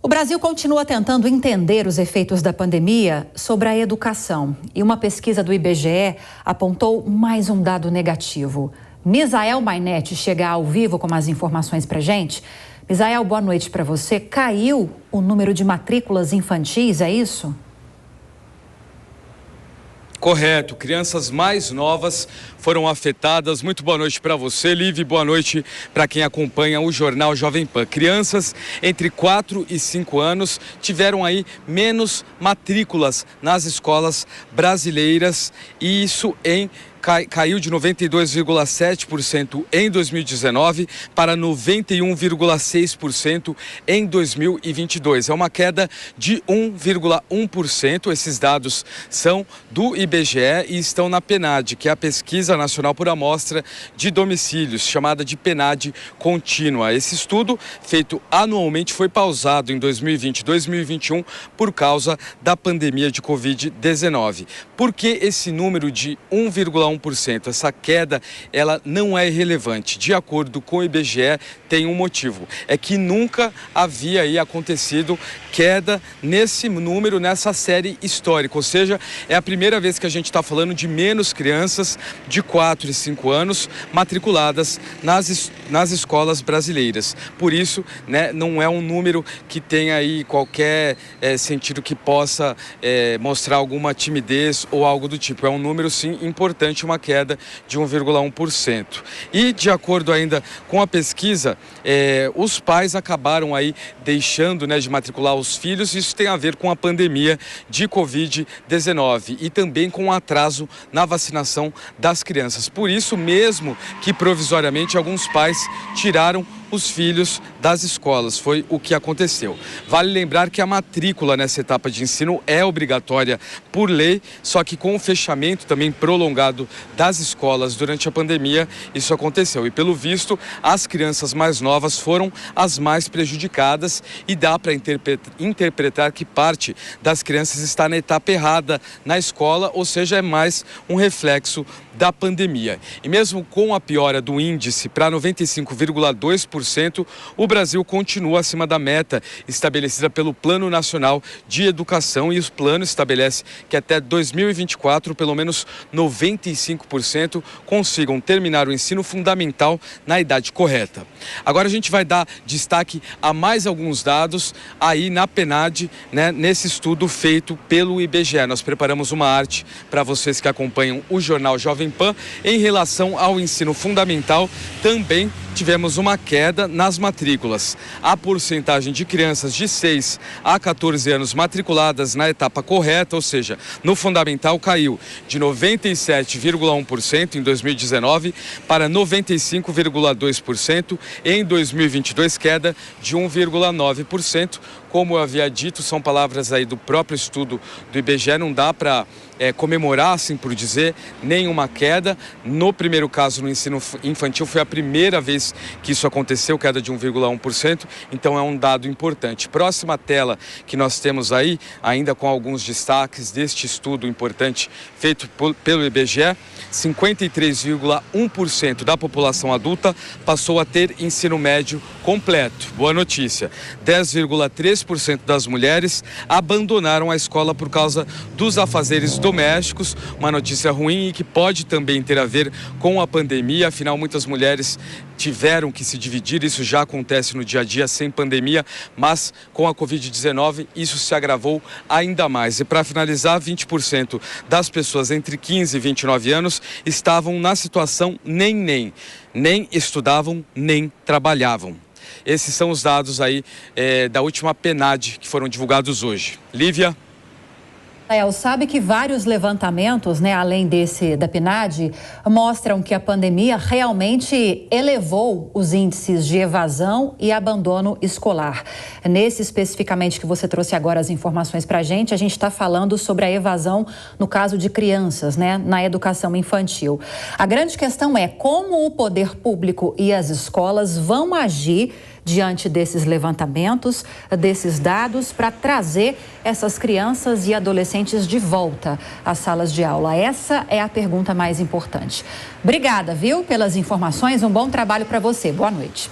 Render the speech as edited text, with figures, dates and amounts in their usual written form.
O Brasil continua tentando entender os efeitos da pandemia sobre a educação. E uma pesquisa do IBGE apontou mais um dado negativo. Misael Mainetti chega ao vivo com as informações pra gente. Misael, boa noite para você. Caiu o número de matrículas infantis, é isso? Correto, crianças mais novas foram afetadas. Muito boa noite para você, Liv, boa noite para quem acompanha o Jornal Jovem Pan. Crianças entre 4 e 5 anos tiveram aí menos matrículas nas escolas brasileiras, e isso caiu de 92,7% em 2019 para 91,6% em 2022. É uma queda de 1,1%. Esses dados são do IBGE e estão na PNAD, que é a Pesquisa Nacional por Amostra de Domicílios, chamada de PNAD contínua. Esse estudo, feito anualmente, foi pausado em 2020 e 2021 por causa da pandemia de Covid-19. Por que esse número de 1,1%? Essa queda, ela não é irrelevante. De acordo com o IBGE, tem um motivo. É que nunca havia aí acontecido queda nesse número, nessa série histórica. Ou seja, é a primeira vez que a gente está falando de menos crianças de 4 e 5 anos matriculadas nas escolas brasileiras. Por isso, né, não é um número que tenha aí qualquer sentido que possa mostrar alguma timidez ou algo do tipo. É um número, sim, importante, uma queda de 1,1%. E, de acordo ainda com a pesquisa, os pais acabaram aí deixando, né, de matricular os filhos. Isso tem a ver com a pandemia de Covid-19 e também com o atraso na vacinação das crianças. Por isso mesmo que, provisoriamente, alguns pais tiraram os filhos das escolas. Foi o que aconteceu. Vale lembrar que a matrícula nessa etapa de ensino é obrigatória por lei, só que com o fechamento também prolongado das escolas durante a pandemia, isso aconteceu. E, pelo visto, as crianças mais novas foram as mais prejudicadas, e dá para interpretar que parte das crianças está na etapa errada na escola, ou seja, é mais um reflexo da pandemia. E mesmo com a piora do índice para 95,2%, o Brasil continua acima da meta estabelecida pelo Plano Nacional de Educação, e o plano estabelece que até 2024, pelo menos 95% consigam terminar o ensino fundamental na idade correta. Agora a gente vai dar destaque a mais alguns dados aí na PNAD, né, nesse estudo feito pelo IBGE. Nós preparamos uma arte para vocês que acompanham o Jornal Jovem Pan. Em relação ao ensino fundamental, também tivemos uma queda nas matrículas. A porcentagem de crianças de 6 a 14 anos matriculadas na etapa correta, ou seja, no fundamental, caiu de 97,1% em 2019 para 95,2% em 2022, queda de 1,9%. Como eu havia dito, são palavras aí do próprio estudo do IBGE, não dá para comemorar, assim por dizer, nenhuma queda. No primeiro caso, no ensino infantil, foi a primeira vez que isso aconteceu, queda de 1,1%, então é um dado importante. Próxima tela que nós temos aí, ainda com alguns destaques deste estudo importante feito pelo IBGE, 53,1% da população adulta passou a ter ensino médio completo. Boa notícia. 10,3% das mulheres abandonaram a escola por causa dos afazeres domésticos, uma notícia ruim e que pode também ter a ver com a pandemia. Afinal, muitas mulheres tiveram que se dividir, isso já acontece no dia a dia sem pandemia, mas com a Covid-19 isso se agravou ainda mais. E para finalizar, 20% das pessoas entre 15 e 29 anos estavam na situação nem estudavam, nem trabalhavam. Esses são os dados aí da última PNAD que foram divulgados hoje. Lívia? Sabe que vários levantamentos, né, além desse da PNAD, mostram que a pandemia realmente elevou os índices de evasão e abandono escolar. Nesse especificamente que você trouxe agora as informações para a gente está falando sobre a evasão no caso de crianças, né, na educação infantil. A grande questão é como o poder público e as escolas vão agir diante desses levantamentos, desses dados, para trazer essas crianças e adolescentes de volta às salas de aula. Essa é a pergunta mais importante. Obrigada, viu, pelas informações. Um bom trabalho para você. Boa noite.